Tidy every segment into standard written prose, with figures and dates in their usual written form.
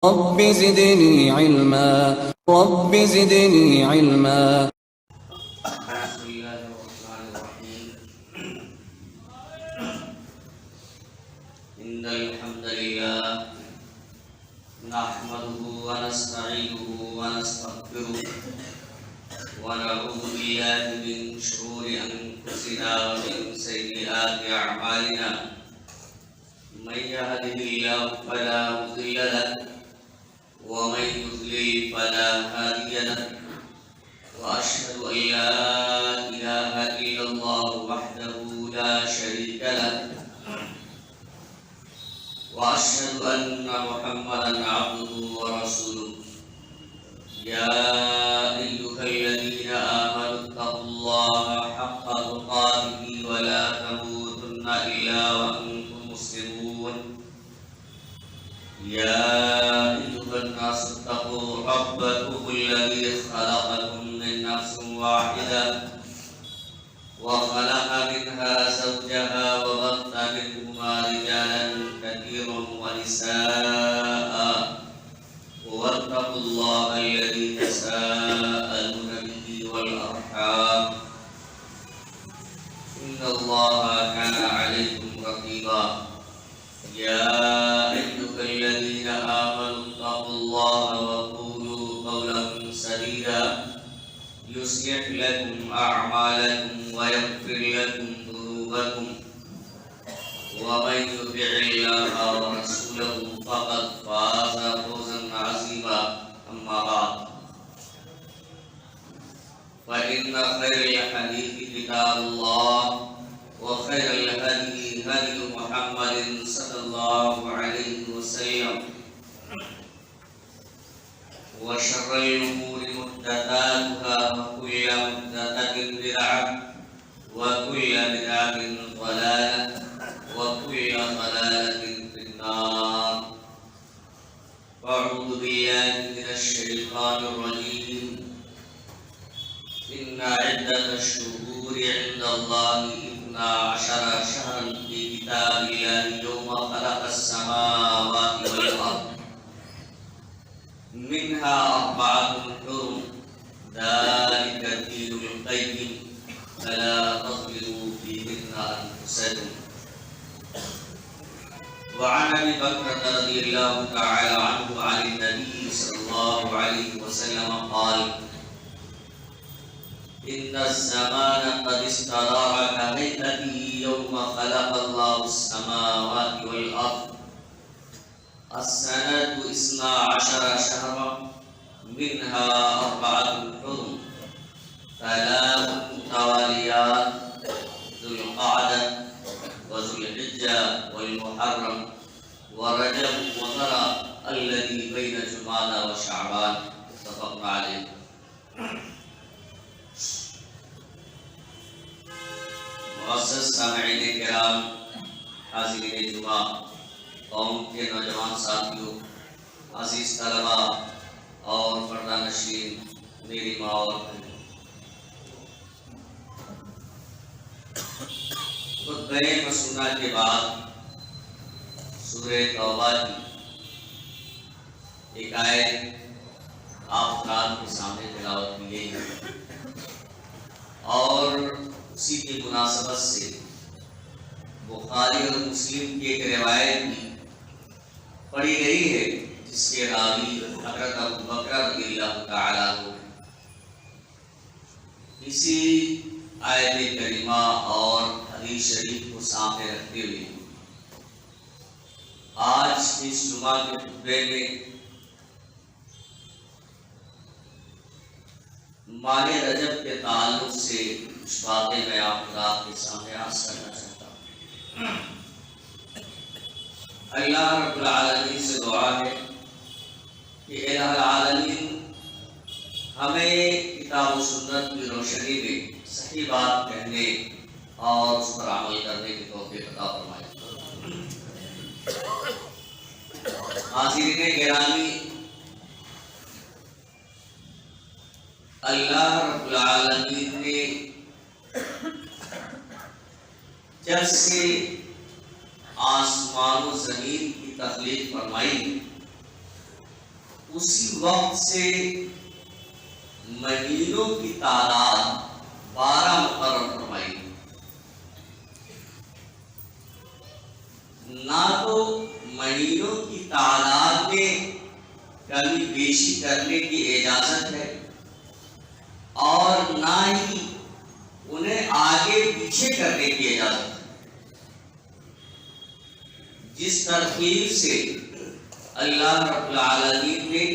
رب زدني علما رب زدني علما. بسم الله الرحمن الرحيم. إن الحمد لله نحمده ونستعينه ونستغفره ونعوذ بالله من شرور أنفسنا ومن سيئات أعمالنا. من يهده الله فلا مضل له ومن يضلل فلا هادي له. وأشهد أن لا إله إلا الله وحده لا شريك له. وأشهد أن محمدا عبده ورسوله. يا أيها الذين آمنوا اتقوا الله حق تقاته ولا تموتن إلا وأنتم مسلمون. يا أيها الناس اتقوا ربكم الذي خلقكم من نفس واحدة وخلق منها زوجها وبث منهما رجالا كثيرا ونساء. واتقوا الله الذي تساءلون به والأرحام إن الله كان عليكم رقيبا. يا أيها الذين آمنوا اتقوا الله وقولوا قولا سديدا يصلح لكم أعمالكم ويغفر لكم ذنوبكم. ومن يطع الله ورسوله فقد فاز فوزا عظيما. أما بعد فإن خير الحديث كتاب الله وخير الهدي هدي محمد صلى الله عليه وسلم. وشر الأمور محدثاتها وكل محدثة بدعة وكل بدعة ضلالة وكل ضلالة في النار. أعوذ بالله من الشيطان الرجيم. إن عدة الشهور عند الله 12 شهرا في كتاب الله يوم خلق السماوات والأرض منها 4 حرم ذلك الدين القيم فلا تظلموا فيهن أنفسكم. وعن أبي بكر رضي الله تعالى عنه عن النبي صلى الله عليه وسلم قال: إن الزمان قد استدار كهيئته يوم خلق الله السماوات والأرض. السنة 12 شهرا منها 4 حرم 3 متواليات ذو القعدة وذو الحجة والمحرم ورجب وذرى الذي بين جمادى وشعبان. متفق عليه. معزز سامعین کرام، حاضرین جمعہ، قوم کے نوجوان ساتھیوں، عزیز طلباء اور پردہ نشین، میری ماں اور بہنوں، خطبہ مسنونہ کے بعد سورہ توبہ کی ایک آیت آپ حضرات کے سامنے تلاوت کی گئی ہے اور اسی کی مناسبت سے بخاری اور مسلم کی ایک روایت بھی پڑھی گئی ہے جس کے راوی حضرت ابو بکر رضی اللہ تعالیٰ عنہ ہے۔ اسی آیت کریمہ اور حدیث شریف کو سامنے رکھتے ہوئے آج اس جمعہ کے خطبے میں ماہ رجب کے تعلق سے کچھ باتیں میں آپ حضرات کے سامنے عرض کرنا چاہتا ہوں۔ اللہ رب العالمین سے دعا ہے کہ الہ العالمین ہمیں کتاب و سنت کی روشنی میں صحیح بات کہنے اور اس پر عمل کرنے کی توفیق عطا فرمائے۔ حاضرین گرامی، اللہ رب العالمین نے جب سے آسمان و زمین کی تخلیق فرمائی اسی وقت سے مہینوں کی تعداد 12 مقرر فرمائی. نہ تو مہینوں کی تعداد میں کمی بیشی کرنے کی اجازت ہے اور نہ ہی انہیں آگے پیچھے کرنے کی اجازت ہے. جس ترتیب سے اللہ رب العالمین نے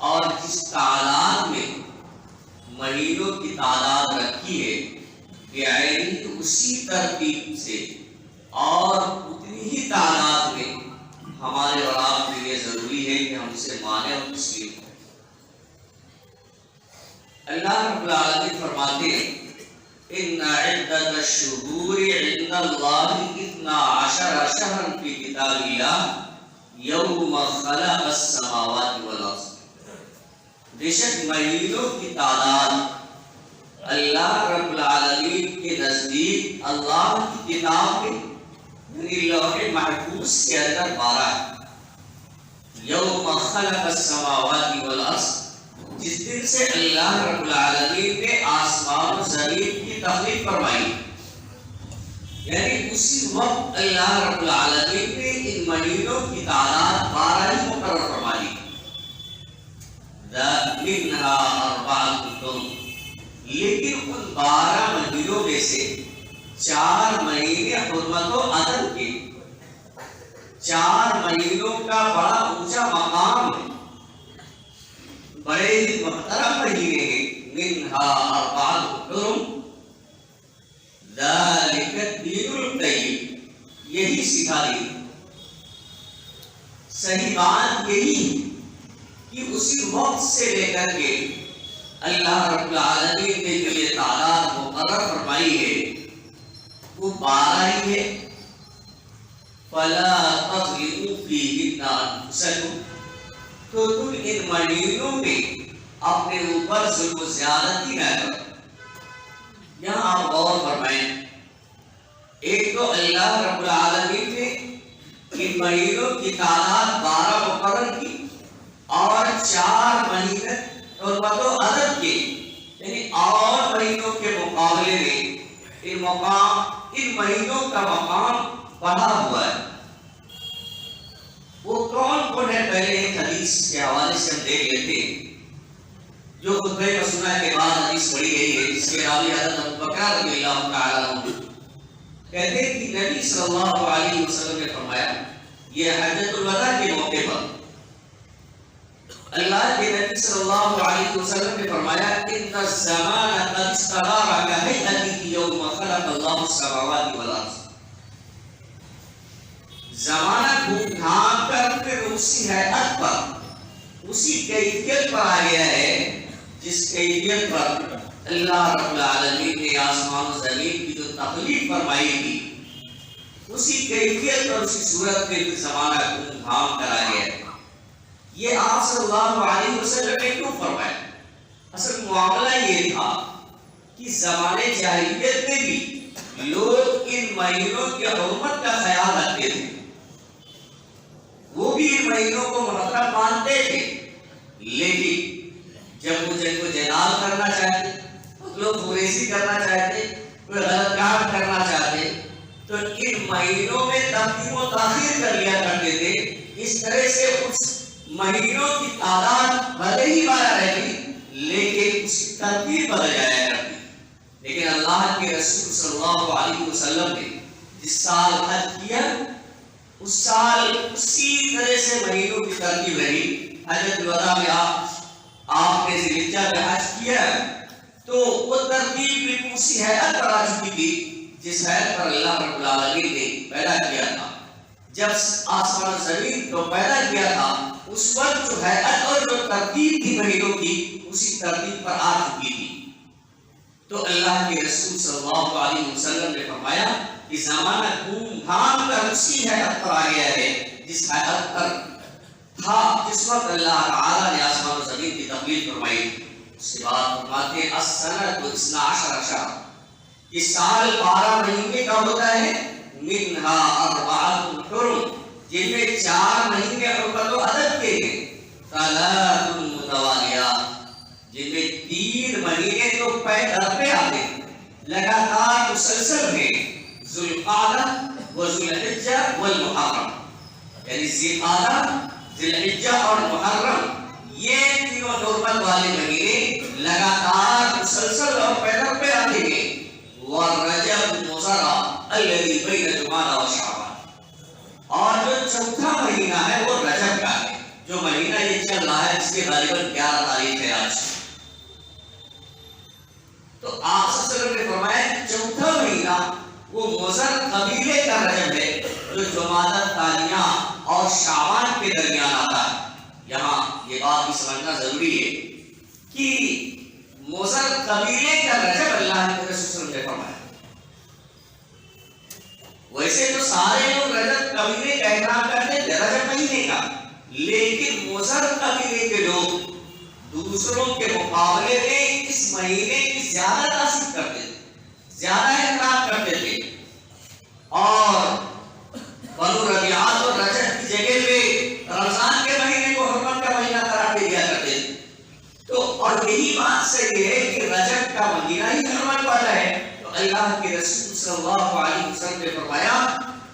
اور جس تعداد میں مہینوں کی تعداد رکھی ہے بعینی اسی ترتیب سے اور اتنی ہی تعداد میں ہمارے اور آپ کے لیے ضروری ہے کہ ہم اسے مانیں اور تسلیم کریں. اللہ رب العالمین فرماتے ہیں ان عدت الشہور عند اللہ 12 شہرا فی کتاب اللہ یوم خلق السماوات والارض. بے شک مہینوں کی تعداد اللہ رب العالمین کے نزدیک اللہ کی کتاب میں یعنی لوح محفوظ کے اندر 12 ہے. یوم خلق السماوات والارض، جس دن سے اللہ رب العالمین نے آسمان و زمین کی تخلیق فرمائی، یعنی اسی وقت اللہ رب العالمین نے ان مہینوں کی تعداد 12 ہی مقرر فرمائی. منها 4 لیکن ان 12 مہینوں میں سے 4 مہینے حرمت و عدد کے، 4 مہینوں کا بڑا اونچا مقام ہے، بڑے ہی محترم مہینے ہیں. منها 4 حرم ذالک الدین القیم، یہی سیدھا دین. صحیح بات یہی کہ اسی وقت سے لے کر کے اللہ رب العالمین نے جو یہ تعداد مقرر فرمائی ہے وہ 12 ہی ہے. فلا تظلموا فیہن انفسکم، تو تم ان مہینوں میں اپنے اوپر ظلم و زیادتی نہ کرو. یہاں آپ غور فرمائیں، ایک تو اللہ رب العالمین نے ان مہینوں کی تعداد 12 مقرر کی اور 4 مہینے حرمت و عدد کے، یعنی اور مہینوں کے مقابلے میں ان مہینوں کا مقام بڑھا ہوا ہے. وہ کون ہے؟ پہلے ایک حدیث کے حوالے سے ہم دیکھ لیتے ہیں جو خطبہ مسنہ کے بعد حدیث پڑھی گئی ہے، جس کے راوی حضرت ابوبکر رضی اللہ تعالی عنہ کہتے ہیں کہ نبی صلی اللہ علیہ وسلم نے فرمایا، یہ حجۃ الوداع کے موقع پر اللہ کے نبی صلی اللہ علیہ وسلم نے فرمایا ان الزمان قد استدار كهيئته يوم خلق الله السماوات والارض. زمانہ گھوم گھام کر پھر اسی حیات پر، اسی کیفیت پر آ گیا ہے جس کیفیت پر اللہ رب العالمین نے آسمان و زمین کی جو تخلیق فرمائی تھی، اسی کیفیت اور اسی صورت میں زمانہ گھوم گھام کر آ گیا ہے. یہ آپ صلی اللہ علیہ وسلم نے کیوں فرمایا؟ اصل معاملہ یہ تھا کہ زمانے جاہلیت میں بھی لوگ ان مہینوں کی حرمت کا خیال رکھتے تھے، وہ بھی ان مہینوں کو محترم مانتے تھے، لیکن جب وہ جن کو جناب کرنا چاہتے، لوگ خوریزی کرنا چاہتے، کوئی غلط کام کرنا چاہتے، تو ان مہینوں میں تقدیم و تاخیر کر لیا کرتے تھے. اس طرح سے اس مہینوں کی تعداد بھلے ہی 12 رہتی لیکن اس کی ترتیب بدل جایا کرتی. لیکن اللہ کے رسول صلی اللہ علیہ وسلم نے جس سال حج کیا اس سال اسی طرح سے مہینوں کی ترتیب رہی. حجۃ الوداع میں آپ نے ذی الحجہ میں حج کیا تو وہ ترتیب بالکل اسی حیات پر آ چکی تھی جس حیات پر اللہ رب العالمین نے پیدا کیا تھا. جب آسمان و زمین کو پیدا کیا تھا اس وقت جو حیات اور جو ترتیب تھی مہینوں کی اسی ترتیب پر آ چکی تھی. تو اللہ کے رسول صلی اللہ علیہ وسلم نے فرمایا کہ زمانہ گھوم گھام کر اسی حیات پر آ گیا ہے جس حیات پر تھا جس وقت اللہ تعالی نے آسمان و زمین کی تخلیق فرمائی. اس کے بعد فرماتے ہیں السنۃ 12 شہر، یہ سال 12 مہینے کا ہوتا ہے. منها 4 حرم، جن میں 4 مہینے حرمت و عدد کے ہیں. ثلاث متوالیات، جن میں 3 مہینے تو پے در پہ آتے ہیں لگاتار مسلسل ہیں، ذوالقعدہ و ذوالحجہ والمحرم، یعنی ذوالقعدہ، ذوالحجہ اور محرم، یہ تینوں نورمل والے مہینے لگاتار مسلسل اور پے در پہ آتے ہیں، ورجب مضر الذی بین جمادی و شعبان، اور جو چوتھا مہینہ ہے وہ رجب کا ہے، جو مہینہ یہ چل رہا ہے اس کے غالباً 11 تاریخ ہے آج۔ تو آپ صلی اللہ علیہ وسلم نے فرمایا چوتھا مہینہ وہ مضر قبیلے کا رجب ہے جو جمادی الثانیہ اور شعبان کے درمیان آتا ہے۔ یہاں یہ بات بھی سمجھنا ضروری ہے کہ مضر قبیلے کا رجب اللہ کے رسول صلی اللہ علیہ وسلم نے فرمایا۔ ویسے تو سارے لوگ رجب قبیلے کا احترام کرتے ہیں رجب مہینے کا، لیکن مضر قبیلے کے لوگ دوسروں کے مقابلے میں اس مہینے کی زیادہ تعظیم کرتے تھے، زیادہ احترام کرتے تھے، اور بنو ربیعہ اور رجب کی جگہ پہ رمضان کے مہینے کو حرمت کا مہینہ قرار دے دیا کرتے تھے۔ تو اور یہی بات صحیح ہے کہ رجب کا مہینہ ہی حرمت والا ہے، تو اللہ کے رسول صلی اللہ علیہ وسلم نے فرمایا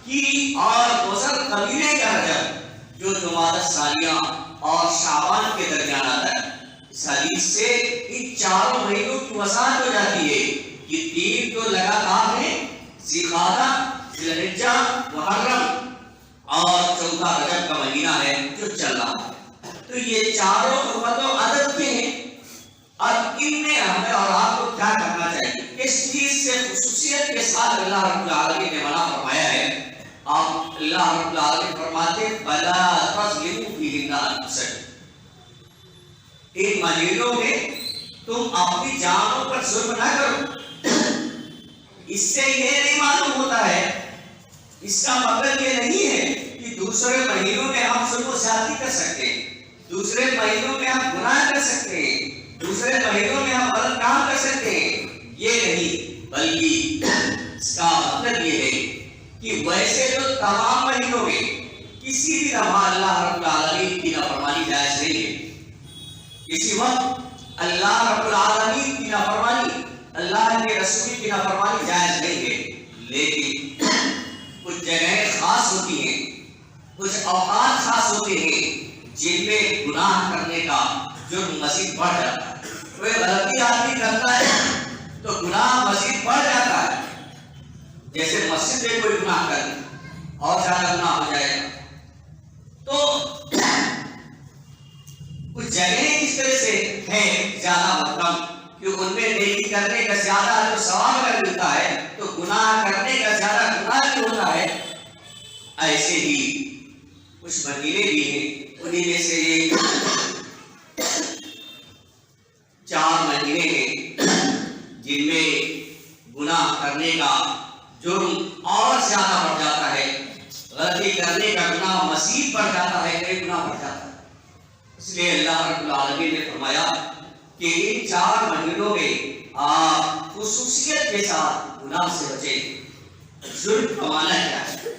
کہ اور مضر قبیلے کا رجب جو جمادی الثانیہ اور شعبان کے درمیان آتا ہے۔ اس حدیث سے ان چاروں مہینوں کی وضاحت ہو جاتی ہے کہ 3 تو لگاتار ہیں، ذوالقعدہ، ذوالحجہ، محرم، اور چوتھا رجب کا مہینہ ہے جو چل رہا ہے۔ تو یہ چاروں حرمت و عدد کے ہیں، اور ان میں ہمیں اور آپ کو کیا کرنا چاہیے؟ اس چیز سے خصوصیت کے ساتھ اللہ رب العالمین نے منع فرمایا ہے۔ آپ اللہ رب العالمین فرماتے فَلَا تَظْلِمُوا فِيهِنَّ أَنفُسَكُمْ، ان مہینوں میں تم اپنی جانوں پر ظلم نہ کرو۔ اس سے یہ نہیں معلوم ہوتا ہے، اس کا مطلب یہ نہیں ہے کہ دوسرے مہینوں میں ہم ظلم و زیادتی کر سکتے ہیں، دوسرے مہینوں میں ہم گناہ کر سکتے ہیں، دوسرے مہینوں میں ہم غلط کام کر سکتے ہیں، یہ نہیں، بلکہ اس کا مطلب یہ ہے کہ ویسے تو تمام مہینوں میں کسی بھی لمحہ اللہ رب العالمین کی نافرمانی جائز نہیں ہے۔ کسی وقت اللہ رب العالمین کی نافرمانی، اللہ کے رسول کی نافرمانی جائز نہیں ہے، لیکن کچھ جگہیں خاص ہوتی ہیں، کچھ اوقات خاص ہوتے ہیں جن میں گناہ کرنے کا جرم مزید بڑھ جاتا ہے۔ کوئی غلطی آدمی کرتا ہے تو گناہ مزید بڑھ جاتا ہے، جیسے مسجد میں کوئی گناہ کر دے اور زیادہ گناہ ہو جائے گا۔ تو کچھ جگہیں اس طرح سے ہیں زیادہ محکم کہ ان میں نیکی کرنے کا زیادہ اجر و ثواب اگر ملتا ہے تو گناہ کرنے کا زیادہ گناہ بھی ہوتا ہے۔ ایسے ہی کچھ مہینے بھی ہیں، انہیں میں سے یہ 4 مہینے ہیں جن میں گناہ کرنے کا جرم اور زیادہ بڑھ جاتا ہے، غلطی کرنے کا گناہ مزید بڑھ جاتا ہے، کئی گناہ بڑھ جاتا ہے۔ اس لیے اللہ رب العالمین نے فرمایا کہ ان 4 مہینوں میں آپ خصوصیت کے ساتھ گناہ سے بچیں۔ ظلم کا معنی کیا ہے؟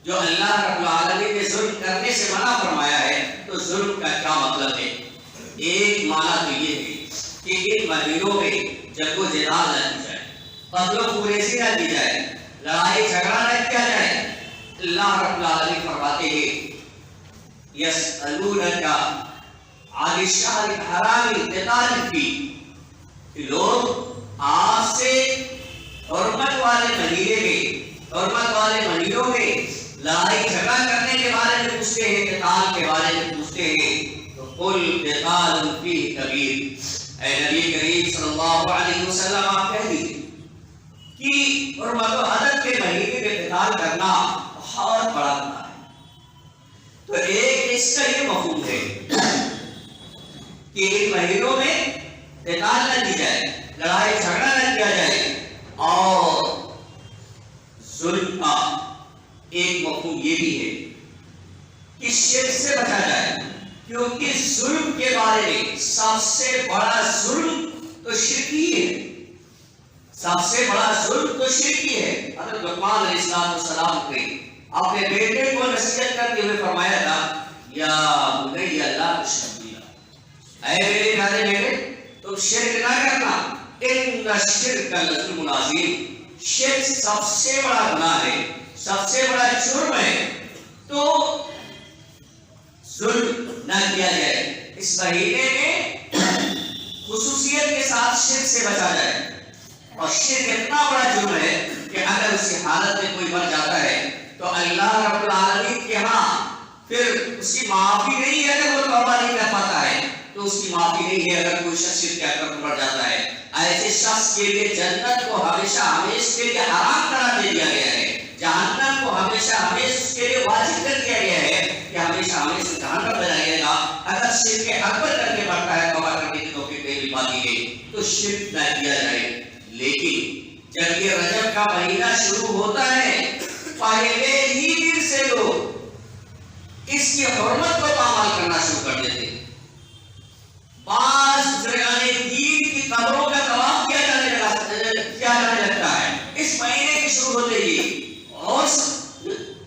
جو اللہ رب العالمین نے ظلم کرنے سے منع فرمایا ہے، تو ظلم کا کیا مطلب ہے؟ ایک معنی تو یہ ہے کہ ان مہینوں میں جد و جہاد نہ کی جائے، قتل و خونریزی نہ کی جائے، لڑائی جھگڑا نہ کیا جائے۔ اللہ رب العالمین فرماتے ہیں یسألونک عن الشہر الحرام قتال فیہ، لوگ آپ سے حرمت والے مہینے میں، حرمت والے مہینوں میں لڑائی جھگڑا کرنے کے بارے میں پوچھتے ہیں، قتال کے بارے میں پوچھتے ہیں، تو قل قتال فیہ کبیر، اے نبی کریم صلی اللہ علیہ وسلم آپ کہہ دیجیے کہ حرمت و عدد کے مہینے میں قتال کرنا بہت بڑا گناہ ہے۔ تو ایک اس کا یہ مفہوم ہے کہ ان مہینوں میں قتال نہ کی جائے، لڑائی جھگڑا نہ کیا جائے، اور ظلم کا ایک مفہوم یہ بھی ہے کہ شرک سے بچا جائے، کیونکہ ظلم کے بارے میں سب سے بڑا ظلم تو شرک ہی ہے، سب سے بڑا ظلم تو شرک ہی ہے۔ حضرت لقمان علیہ السلام نے اپنے بیٹے کو نصیحت کرتے ہوئے فرمایا تھا یا بنی لا تشرک باللہ، اے میرے پیارے بیٹے تم شرک نہ کرنا، ان الشرک لظلم عظیم، شرک سب سے بڑا گناہ ہے، سب سے بڑا جرم ہے، تو ظلم نہ کیا جائے۔ اس مہینے میں خصوصیت کے ساتھ شرک سے بچا جائے، اور شرک اتنا بڑا جرم ہے کہ اگر اس کی حالت میں کوئی مر جاتا ہے تو اللہ رب العالمین کے ہاں پھر اس کی معافی نہیں ہے، اگر وہ توبہ نہیں کر پاتا ہے تو اس کی معافی نہیں ہے اگر کوئی شخص شرک کہہ کر مر جاتا ہے۔ ایسے شخص کے لیے جنت کو ہمیشہ ہمیشہ کے لیے حرام قرار دے دیا گیا ہے، جہنم کو ہمیشہ ہمیشہ کے لیے واجب کر دیا گیا ہے کہ ہمیشہ ہمیشہ جہنم میں رہے گا اگر شرک اکبر کر کے مرتا ہے، توبہ کرنے کی توفیق نہیں مل پاتی ہے تو شرک نہ کیا جائے۔ لیکن جب یہ رجب کا مہینہ شروع ہوتا ہے پہلے ہی دن سے لوگ اس کی حرمت کو پامال کرنا شروع کر دیتے ہیں۔ بعض بزرگان دین کی قبروں کا طواف کیا جانے لگتا ہے اس مہینے کے شروع ہوتے ہی، اور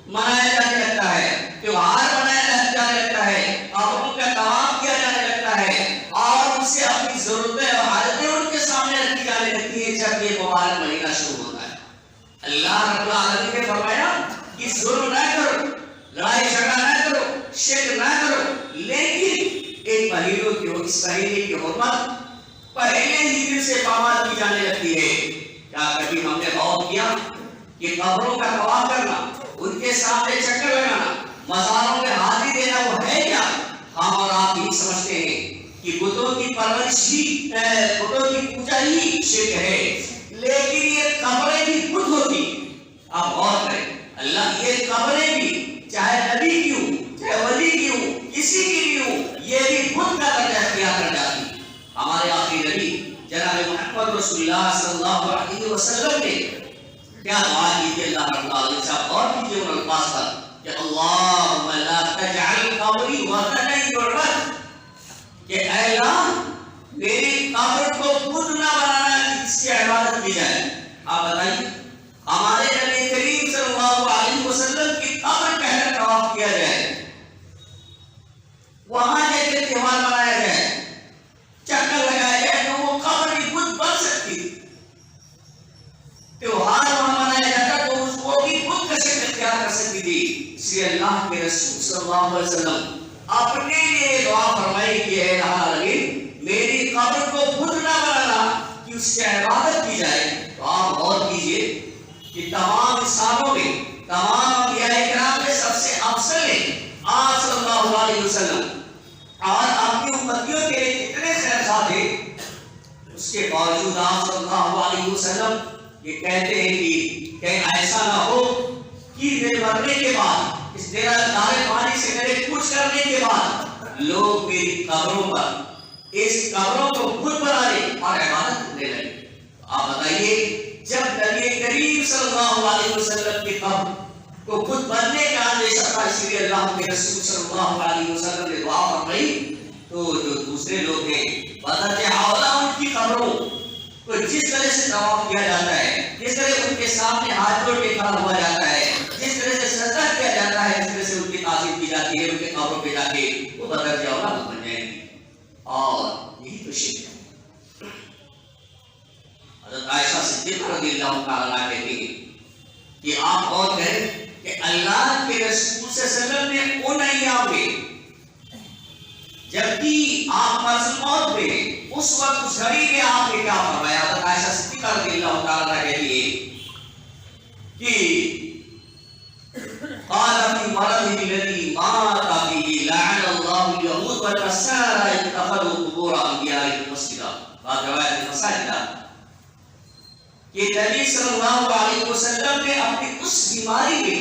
منایا جانے لگتا ہے، تیوہار منایا جانے لگتا ہے، قبروں کا طواف کیا جانے لگتا ہے، اور ان سے اپنی ضرورتیں اور حاجتیں ان کے سامنے رکھی جانے لگتی ہے جب یہ مبارک مہینہ شروع ہوتا ہے۔ اللہ رب العالمین نے فرمایا کہ ظلم نہ کرو، لڑائی جھگڑا نہ کرو، شرک نہ کرو، لیکن ایک مہینوں کی اس مہینے کی حرمت پہلے ہی دن سے پامال کی جانے لگتی ہے۔ کیا کبھی ہم نے غور کیا کہ قبروں کا طواف کرنا، ان کے سامنے چکر لگانا، مزاروں میں حاضری دینا وہ ہے کیا؟ ہم اور آپ یہی سمجھتے ہیں کہ بتوں کی پرورش ہی، بتوں کی پوجا ہی شرک ہے، لیکن یہ قبریں بھی بت ہوتی۔ آپ غور کریں، اللہ یہ قبریں بھی چاہے نبی کی ہوں، چاہے ولی کی ہوں، کسی کی بھی ہوں، یہ بھی بت کا درجہ اختیار کر جاتی۔ ہمارے آخری نبی جناب محمد رسول اللہ صلی اللہ علیہ وسلم نے کیا دعا کی تھی اللہ رب العالمین سے؟ غور کیجیے ان الفاظ پر کہ اللہم لا تجعل قبری وطنا یعبد، کہ اے اللہ میری قبر کو بت نہ بنانا کہ اس کی عبادت کی جائے۔ آپ بتائیے ہمارے نبی کریم صلی اللہ علیہ وسلم کی قبر کہہ کر طواف کیا جائے، وہاں جا کے تہوار منایا جائے، چکر لگایا جائے، تو وہ قبر بھی بت بن سکتی۔ تہوار وہاں منایا جاتا تو اس کو بھی بت کا شکل اختیار کر سکتی تھی۔ اس لیے اللہ کے رسول صلی اللہ علیہ وسلم اپنے لیے دعا فرمائی کہ اے العالمین میری قبر کو بت نہ بنانا کہ اس کی عبادت کی جائے۔ تو آپ غور کیجئے کہ تمام انسانوں میں، تمام انبیاء کرام میں سب سے افضل ہے آپ صلی اللہ علیہ وسلم، اور آپ کی امتیوں کے لیے کتنے خیر خواہ تھے، اس کے باوجود آپ صلی اللہ علیہ وسلم یہ کہتے ہیں کہ کہیں ایسا نہ ہو کہ میرے مرنے کے بعد، اس دارے پانی سے میرے کچھ کرنے کے بعد لوگ میری قبروں پر اس قبروں کو بت بنا لیں اور عبادت کرنے لگے۔ آپ بتائیے جب نبی کریم صلی اللہ علیہ وسلم کی قبر کو بت بننے کا اندیشہ تھا، اس لیے اللہ کے رسول صلی اللہ علیہ وسلم نے دعا فرمائی، تو جو دوسرے لوگ ہیں بدر اولا ان کی قبروں کو جس طرح سے طواف کیا جاتا ہے، جس طرح ان کے سامنے ہاتھ جوڑ کے کھڑا ہوا جاتا ہے، جس طرح سے سجدہ کیا جاتا ہے، جس طرح سے ان کی تعظیم کی جاتی ہے، ان کے قبروں پہ جا کے وہ بدر اولا بن جائیں گے۔ اور یہی تو شرک ہے۔ حضرت عائشہ صدیقہ رضی اللہ تعالیٰ عنہا کہتی ہیں کہ آپ غور کریں کہ اللہ کے رسول صلی اللہ علیہ وسلم نے ان ایام میں جبکہ آپ مرض موت میں اس وقت اس گھڑی میں آپ نے کیا فرمایا؟ حضرت عائشہ صدیقہ رضی اللہ تعالیٰ عنہا کہتی ہے کہ قال في مرضه الذي مات فيه لعن الله اليهود والنصارى اتخذوا قبور انبيائهم مسجدا، بعض روایت مساجد، کہ نبی صلی اللہ علیہ وسلم نے اپنی اس بیماری میں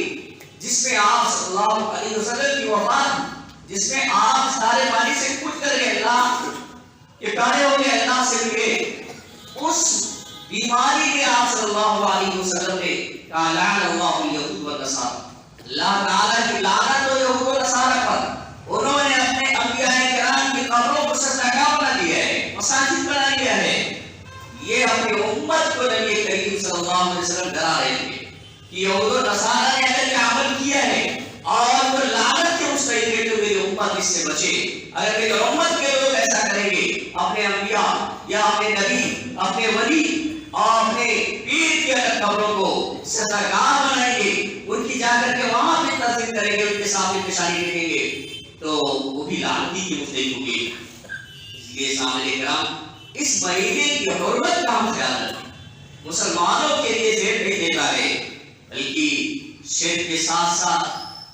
جس میں آپ صلی اللہ علیہ وسلم کی وفات، جس میں آپ سارے پانی سے کچھ کر گئے، اللہ کے پیارے ہو گئے، اللہ سے ملے، اس بیماری میں آپ صلی اللہ علیہ وسلم نے کہا لعن اللہ الیہود والنصارى، اللہ تعالیٰ کی لعنت ہو یہود و نصارہ پر، انہوں نے اپنے انبیاء کرام کی قبروں کو سجدہگاہ بنا دیا ہے، مساجد بنا دیا ہے۔ یہ اپنی امت کو نبی کریم صلی اللہ علیہ وسلم ڈرا رہے تھے کہ یہود و نصارہ نے اگر یہ عمل کیا ہے اور وہ لعنت کے مستحق ہے تو میری امت اس سے بچے، اگر میری امت کے لوگ ایسا کریں گے اپنے انبیاء یا اپنے نبی، اپنے ولی اور اپنے پیر کی الگ قبروں کو سزاگار بنائیں گے، ان کی جا کر کے وہاں پہ تعظیم کریں گے، ان کے سامنے پیشانی رکھیں گے، تو وہ بھی لعنتی کی مستحق ہوں گے۔ اس لیے سامنے کرام اس مہینے کی حرمت کا ہم خیال رکھیں۔ مسلمانوں کے لیے زیر نہیں دیتا ہے، بلکہ شرک کے ساتھ ساتھ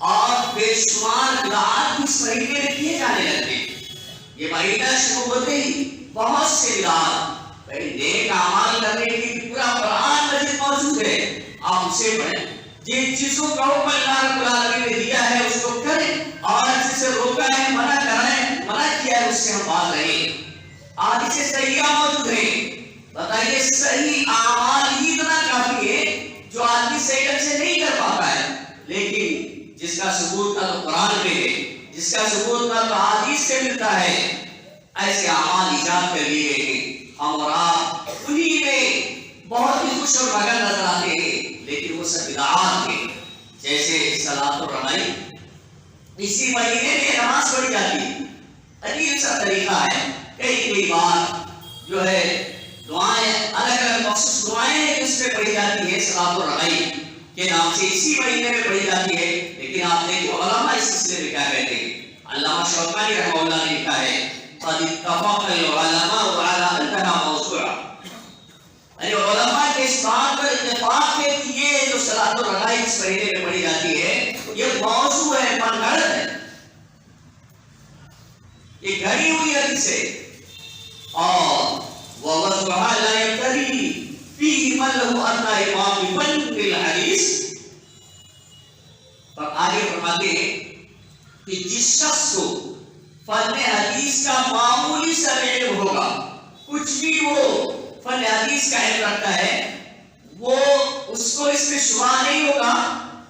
اور بے شمار بدعات اس مہینے میں کیے جانے لگتے ہیں۔ یہ مہینہ شروع ہوتے ہی بہت سے بدعات، نیک اعمال کرنے کی پورا قرآن مجید موجود ہے، آپ اسے پڑھیں۔ جن چیزوں کا حکم اللہ رب العالمین نے دیا ہے اس کو کریں، اور جس سے روکا ہے، منع کرائیں، منع کیا ہے اس سے ہم باز رہیں۔ آج سے صحیحہ موجود ہیں، بتائیے صحیح اعمال ہی اتنا کافی ہے جو آدمی صحیح ڈھنگ سے نہیں کر پاتا ہے، لیکن جس کا ثبوت نہ تو قرآن میں ہے، جس کا ثبوت نہ تو حدیث سے ملتا ہے، ایسے اعمال ایجاد کر لیے گئے ہیں۔ ہم اور آپ انہی میں بہت ہی خوش اور مگن نظر آتے ہیں، لیکن وہ سب بدعات ہیں۔ جیسے صلاۃ الرغائب، اسی مہینے میں نماز پڑھی جاتی ہے، عجیب سا طریقہ ہے، کئی بار جو ہے دعائیں الگ الگ مخصوص دعائیں اس میں پڑھی جاتی ہے، صلاۃ الرغائب کے نام سے اسی مہینے میں پڑھی جاتی ہے، لیکن آپ دیکھیں علماء اس سلسلے میں کیا کہتے ہیں۔ علامہ شوکانی رحمہ اللہ نے لکھا ہے قد اتفق العلماء على انها موضوع، یعنی علماء کے اس بات پر اتفاق ہے کہ یہ جو صلاۃ الرغائب اس مہینے میں پڑھی جاتی ہے یہ موضوع ہے، من گھڑت ہے، یہ گھڑی ہوئی حدیث ہے، اور ووضعها لا يقتضي فيه من له ادنى امام بفن الحديث۔ اور آگے فرماتے ہیں کہ جس شخص کو فن حدیث کا معمولی سا علم ہوگا، کچھ بھی وہ فن حدیث کا علم رکھتا ہے، وہ اس کو اس میں شبہ نہیں ہوگا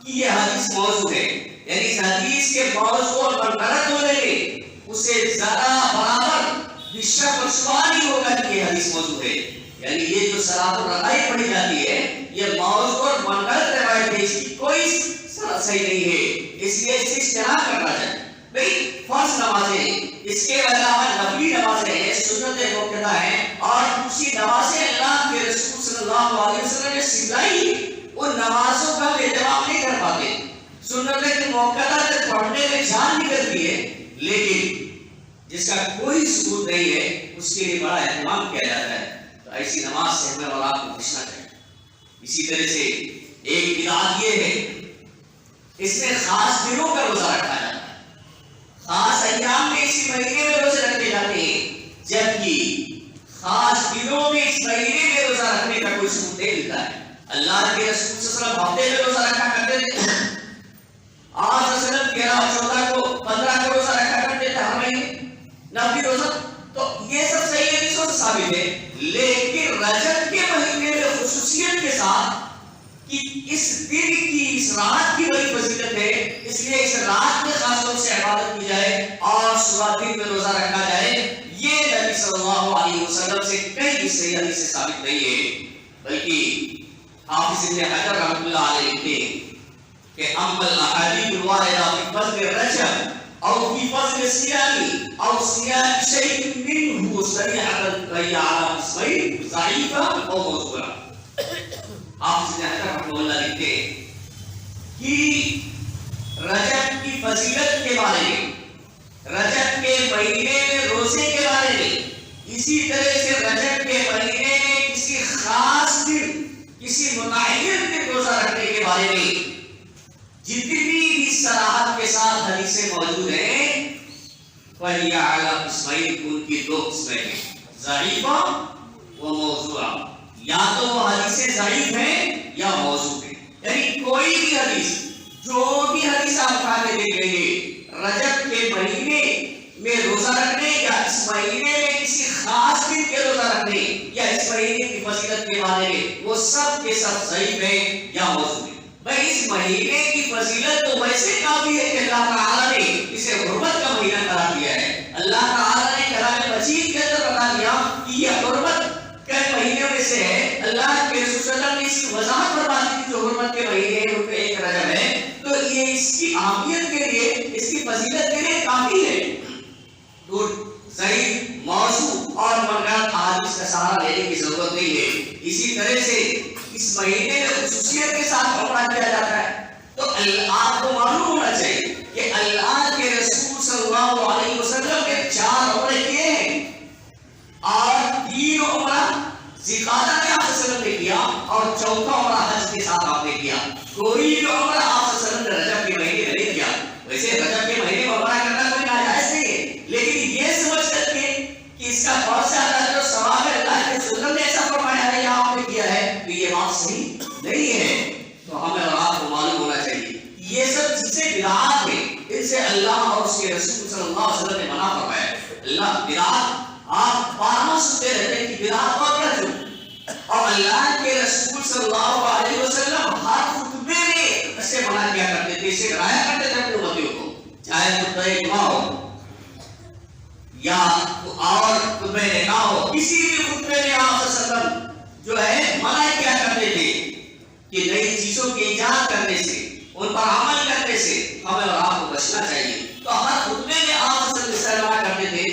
کہ یہ حدیث موضوع ہے، یعنی اس حدیث کے موضوع اور منفرد ہونے میں اسے ذرا برابر بھی شک اور شبہ نہیں ہوگا کہ یہ حدیث موضوع ہے۔ یعنی یہ جو صلاۃ الرغائب پڑھی جاتی ہے یہ موضوع اور منفرد روایت ہے، اس کی کوئی صحیح نہیں ہے، اس لیے اس سے اجتناب کرنا چاہیے۔ بھئی فرض نمازیں، اس کے علاوہ نفلی نمازیں ہیں، سنت موقعہ ہیں، اور دوسری نمازیں اللہ کے رسول صلی اللہ علیہ وسلم نے سکھلائی، ان نمازوں کا اہتمام نہیں کر پاتے، سنت موقعہ تک پڑھنے میں جان نکلتی ہے، لیکن جس کا کوئی ثبوت نہیں ہے اس کے لیے بڑا اہتمام کیا جاتا ہے، تو ایسی نماز سے ہمیں اور آپ کو بچنا چاہیے۔ اسی طرح سے ایک بدعت یہ ہے، اس میں خاص دنوں کا روزہ رکھا جاتا ہے، خاص ایام میں اسی مہینے میں روزے رکھے جاتے ہیں، جبکہ خاص دنوں میں اس مہینے میں روزہ رکھنے کا کوئی ثبوت نہیں ملتا ہے۔ اللہ کے رسول صلی اللہ علیہ وسلم ہفتے میں روزہ رکھا کرتے تھے، آج وسلم 13 اور 14 کو 15 کو روزہ رکھا کرتے تھے ہر مہینے نفلی روزہ، تو یہ سب صحیح حدیثوں سے ثابت ہے، لیکن رجب کے مہینے میں خصوصیت کے ساتھ کہ اس دن کی اس رات کی بڑی فضیلت ہے، اس لیے اس رات میں خاص طور سے عبادت کی جائے اور صبح دن میں روزہ رکھا جائے، یہ نبی صلی اللہ علیہ وسلم سے کئی صحیح حدیث سے ثابت نہیں ہے، بلکہ حافظ ابن حجر رحمۃ اللہ علیہ لکھتے ہیں کہ اما الاحادیث الواردہ فی فضل رجب او فی فضل صیام او صیام شیء منه صریحۃ فهی علی قسمین ضعیفہ او موضوعہ۔ آپ سے رحمہ اللہ لکھتے ہیں کہ رجب کی فضیلت کے بارے میں، رجب کے مہینے میں روزے کے بارے میں، اسی طرح سے رجب کے مہینے میں کسی خاص دن، کسی متعین دن روزہ رکھنے کے بارے میں جتنی بھی صراحت کے ساتھ حدیثیں موجود ہیں، فَهِيَ عَلَى قِسْمَيْنِ، ان کی دو قسمیں ہیں، ضعیفہ و موضوعہ، یا تو وہ حدیثیں ضعیف ہیں یا موضوع ہیں، یعنی کوئی بھی حدیث، جو بھی حدیث آپ اٹھا کے دیکھیں گے رجب کے مہینے میں روزہ رکھنے یا اس مہینے میں کسی خاص دن کے روزہ رکھنے یا اس مہینے کی فضیلت کے بارے میں، وہ سب کے سب ضعیف ہیں یا موضوع ہیں۔ بھائی اس مہینے کی فضیلت تو ویسے کافی ہے کہ اللہ تعالیٰ نے اسے حرمت کا مہینہ قرار دیا ہے، اللہ تعالیٰ نے کلام مجید کے اندر بتا دیا کہ یہ حرمت کے مہینے میں سے ہے، اللہ کے رسول صلی اللہ علیہ وسلم نے اس کی وضاحت فرما دی کہ جو حرمت کے مہینے ہیں ان میں ایک رجب ہے، تو یہ اس کی اہمیت کے لیے، اس کی فضیلت کے لیے کافی ہے۔ تو ضعیف، موضوع اس کا سہارا لینے کی ضرورت نہیں ہے. اسی طرح سے اس مہینے میں خصوصیت کے ساتھ عمرہ کیا جاتا ہے. تو آپ کو معلوم ہونا چاہیے کہ اللہ کے رسول صلی اللہ علیہ وسلم نے 4 عمرے کیے ہیں اور 3 عمرہ ذوالقعدہ میں آپ صلی اللہ علیہ وسلم نے کیا اور 4تھا عمرہ حج کے ساتھ آپ نے کیا. کوئی بھی عمرہ آپ صلی اللہ علیہ وسلم نے رجب کے مہینے میں نہیں کیا. ویسے رجب کے مہینے میں عمرہ کرنا کوئی ناجائز نہیں ہے، لیکن یہ سمجھ کر کے کہ اس کا بہت زیادہ جو ثواب ہے اللہ کے رسول نے ایسا فرمایا ہے یا آپ نے کیا ہے تو یہ بات صحیح نہیں ہے. تو ہمیں اور آپ کو معلوم ہونا چاہیے یہ سب چیزیں بدعات ہیں، ان سے اللہ اور اس کے رسول صلی اللہ علیہ وسلم نے منع فرمایا ہے. اللہ بدعات آپ بارہا سنتے رہتے ہیں کہ بدعات بہت بڑا جرم، اور اللہ کے رسول صلی اللہ علیہ وسلم ہر خطبے میں اسے منع کیا کرتے تھے، اسے ڈرایا کرتے تھے اپنے امتیوں کو، چاہے خطبہ جمعہ ہو یا اور خطبہ نکاح ہو، کسی بھی خطبے میں آپ صلی اللہ علیہ وسلم جو ہے منع کیا کرتے تھے کہ نئی چیزوں کی ایجاد کرنے سے، ان پر عمل کرنے سے ہمیں اور آپ کو بچنا چاہیے. تو ہر خطبے میں آپ صلی اللہ علیہ وسلم کرتے تھے،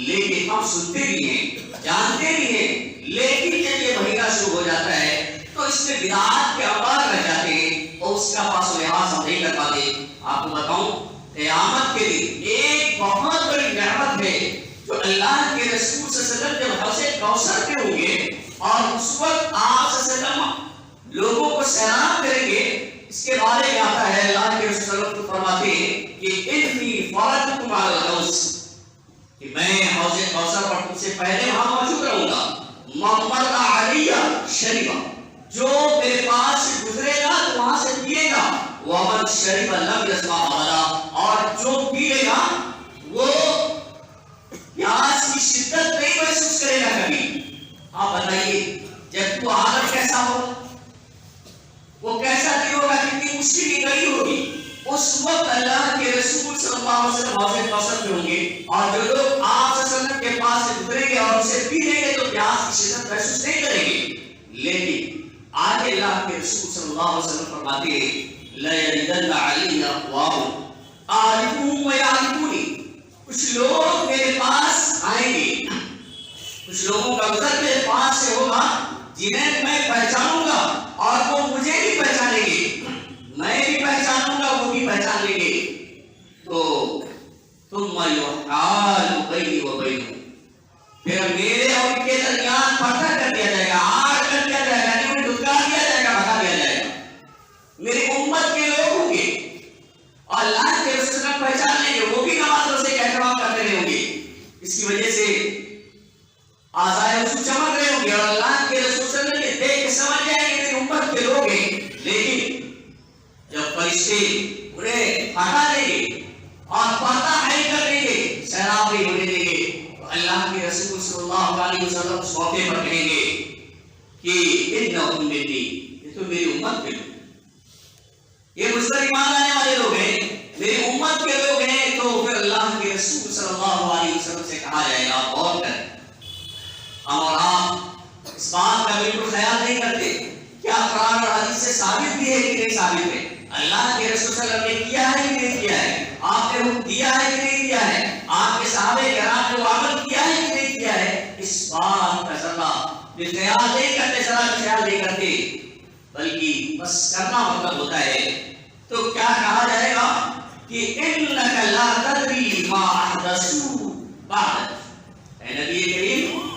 لیکن ہم سنتے بھی ہیں، جانتے بھی ہیں، لیکن جب یہ مہینہ شروع ہو جاتا ہے تو اس میں بدعات کے انبار رہ جاتے ہیں اور اس کا پاس و لحاظ ہم نہیں کر پاتے. آپ کو بتاؤں قیامت کے دن ایک بہت بڑی نعمت ہے جو اللہ کے رسول صلی اللہ علیہ وسلم جب حوض کوثر پہ ہوں گے اور اس وقت آپ صلی اللہ علیہ وسلم لوگوں کو سیراب کریں گے، اس کے بارے میں آتا ہے اللہ کے رسول صلی اللہ علیہ وسلم فرماتے ہیں کہ انی فرضتکم علی الحوض، کہ میں حوض کوثر پر تم سے پہلے وہاں موجود رہوں گا. من مر علیہ شربا، جو میرے پاس سے گزرے گا تو وہاں سے پیے گا. ومن شرب لم یظمأ ابدا، اور جو پیے گا وہ پیاس کی شدت نہیں محسوس کرے گا کبھی. آپ بتائیے جب تو حالت کیسا ہوگا، وہ کیسا نہیں ہوگا، کتنی مشکل کی گھڑی ہوگی. اس وقت اللہ کے رسول صلی اللہ علیہ وسلم حوض کوثر میں ہوں گے اور جو لوگ آپ صلی اللہ علیہ وسلم کے پاس سے گزریں گے اور اسے پی لیں گے تو پیاس کی شدت محسوس نہیں کریں گے. لیکن آگے اللہ کے رسول صلی اللہ علیہ وسلم فرماتے ہیں لَيَرِدَنَّ عَلَيَّ أَقْوَامٌ أَعْرِفُهُمْ وَيَعْرِفُونِي، کچھ لوگ میرے پاس آئیں گے، کچھ لوگوں کا گزر میرے پاس سے ہوگا جنہیں میں پہچانوں گا اور وہ مجھے بھی پہچانیں گے، میں بھی پہچانوں گا وہ بھی پہچان لیں گے. تو ثُمَّ يُحَالُ بَيْنِي وَبَيْنَهُمْ، پھر میرے اور ان کے درمیان پردہ کر دیا جائے گا، آڑ کر دیا جائے گا، انہیں دھتکار دیا جائے گا، بھگا دیا جائے گا. میری امت کے لوگ ہوں گے اور اللہ کے رسول پہچان لیں گے، وہ بھی نماز روزے کا اہتمام کرتے رہے ہوں گے، اس کی وجہ سے آزائے وضو چمک رہے ہوں گے اور اللہ کے رسول صلی اللہ علیہ وسلم دیکھ کے سمجھ جائیں گے میری امت کے لوگ ہیں. لیکن جب فرشتے انہیں ہٹا دیں گے اور پردہ حائل کر دیں گے، سیراب نہیں ہونے دیں گے، تو اللہ کے رسول صلی اللہ علیہ وسلم اس موقع پر کہیں گے کہ انہم منی، یہ تو میری امت کے لوگ، یہ مجھ پر ایمان لانے والے لوگ ہیں، میری امت کے لوگ ہیں. تو پھر اللہ کے رسول صلی اللہ علیہ وسلم سے کہا جائے گا غور کریں. ہم اور آپ اس بات کا بالکل خیال نہیں کرتے کیا قرآن اور حدیث سے ثابت بھی ہے کہ نہیں ثابت ہے، اللہ کے رسول صلی اللہ علیہ وسلم نے کیا ہے کہ نہیں کیا ہے، آپ نے حکم دیا ہے کہ نہیں دیا ہے، آپ کے صحابہ کرام نے عمل کیا ہے کہ نہیں کیا ہے. اس بات کا ذرا بھی خیال نہیں کرتے، ذرا بھی خیال نہیں کرتے، بلکہ بس کرنا مطلب ہوتا ہے. تو کیا کہا جائے گا کہ انک لا تدری ما احدثوا بعد، اے نبی کریم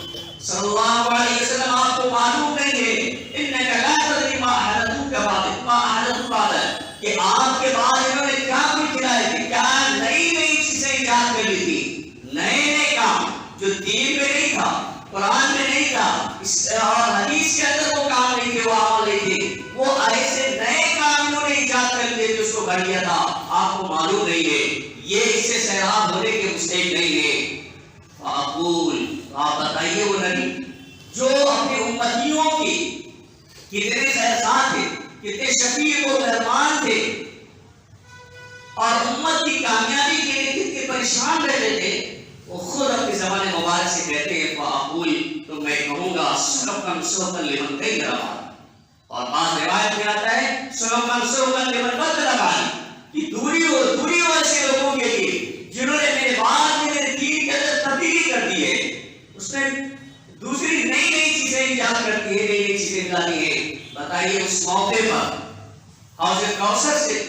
صلی اللہ علیہ وسلم آپ کو معلوم نہیں ہے انک لا تدری ما احدثوا بعد، کہ آپ کے بعد انہوں نے کیا کچھ کھلائے تھے، کیا نئی نئی چیزیں ایجاد کر لی تھی، نئے نئے کام جو دین میں نہیں تھا، قرآن میں نہیں تھا اور حدیث کے اندر وہ کام نہیں تھے، وہ عمل نہیں تھے، وہ ایسے نئے کام انہوں نے ایجاد کر لیے جو اس کو گھڑ دیا تھا، آپ کو معلوم نہیں ہے، یہ اس سے سیراب ہونے کے مستحق نہیں ہے. فاقول، آپ بتائیے وہ نبی جو اپنی امتیوں کی کتنے احسان تھے، کتنے شفیع و مہربان تھے اور امت کی کامیابی کے لیے کتنے پریشان رہتے تھے، وہ خود اپنی زبان مبارک سے کہتے ہیں فاقول، تو میں کہوں گا سحقا سحقا لمن غیر بعد. اور بعض روایت میں آتا ہے سحقا سحقا لمن بدل بعد، کہ دوری ہو ایسے لوگوں کے لیے جنہوں نے میرے بعد میں میرے دین کے اندر تبدیلی کر دی ہے، اس میں دوسری نئی نئی چیزیں ایجاد کرتی ہے، نئی نئی چیزیں لاتی ہے. بتائیے اس موقع پر حوض کوثر سے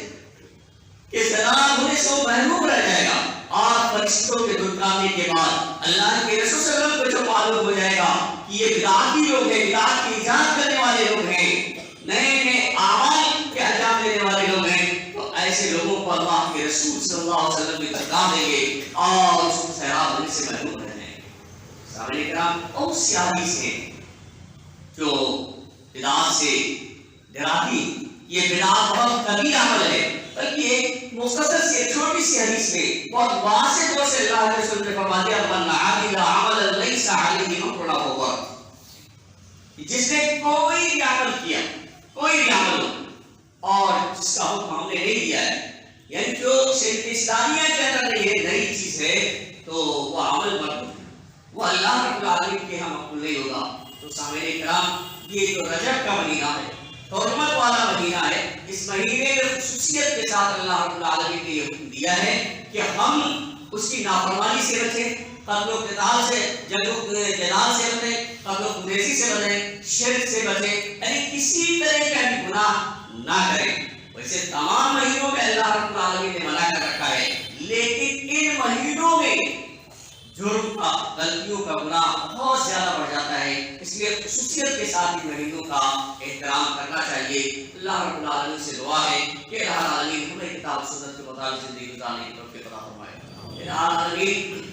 کہ سلام ہونے سے وہ محروم رہ جائے گا، اور فرشتوں کے دھڑکانے کے بعد اللہ کے رسول صلی اللہ علیہ وسلم کو جو معلوم ہو جائے گا کہ یہ بدعتی لوگ ہیں، بدعت کی ایجاد کرنے والے لوگ ہیں، نئے نئے اعمال کے انجام دینے والے لوگ ہیں، تو ایسے لوگوں کو اللہ کے رسول صلی اللہ علیہ وسلم بھی دھڑکا دیں گے اور اس کو سیراب ہونے سے محروم رہ جائیں گے. سامعین کرام، بہت سی حدیث ہیں جو بدعات سے ڈراتی. یہ بدعت بہت کبیرہ عمل ہے، بلکہ ایک مختصر سی چھوٹی سی حدیث میں بہت واضح طور سے اللہ کے رسول نے فرما دیا من عمل عملا لیس علیہ امرنا فہو رد. جس نے کوئی بھی عمل کیا، کوئی بھی عمل ہو اور جس کا حکم ہم نے نہیں دیا ہے، یعنی جو شریعت اسلامیہ کے اندر نہیں ہے، نئی چیز ہے، تو وہ عمل مردود ہے، وہ اللہ رب العالمین کے ہاں مقبول نہیں ہوگا. تو سامعین کرام، یہ جو رجب کا مہینہ ہے، حرمت والا مہینہ ہے، اس مہینے میں خصوصیت کے ساتھ اللہ رب العالمین نے یہ حکم دیا ہے کہ ہم اس کی نافرمانی سے بچیں، قتل و قتال سے، جنگ و جدال سے بچیں، قتل و خبیثی سے بچیں، شرک سے بچیں، یعنی کسی طرح کا بھی گناہ نہ کریں. ویسے تمام مہینوں میں اللہ رب العالمین نے منع کر رکھا ہے، لیکن ان مہینوں میں جرم کا، غلطیوں کا گناہ بہت زیادہ بڑھ جاتا ہے. اس لیے خصوصیت کے ساتھ ان مہینوں کا احترام کرنا چاہیے. اللہ رب العالمین سے دعا ہے کہ الہ العالمین ہمیں کتاب سنت کے مطابق زندگی گزارنے کی توفیق عطا فرمائے. الہ العالمین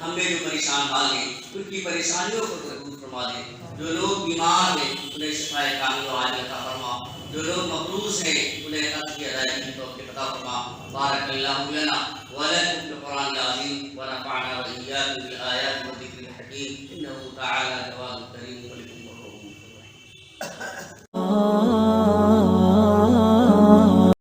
ہمیں جو پریشان حال ہیں ان کی پریشانیوں کو دور فرما دے. جو لوگ بیمار ہیں انہیں شفائے کامل و عاجل عطا فرما. جو لوگ مقروض ہیں انہیں قرض کی ادائیگی کی توفیق عطا فرما. بارک اللہ لنا ولکم فی القرآن العظیم ونفعنا وإياكم بالآیات والذکر الحکیم انہ تعالی جواد کریم ولکم الرحیم.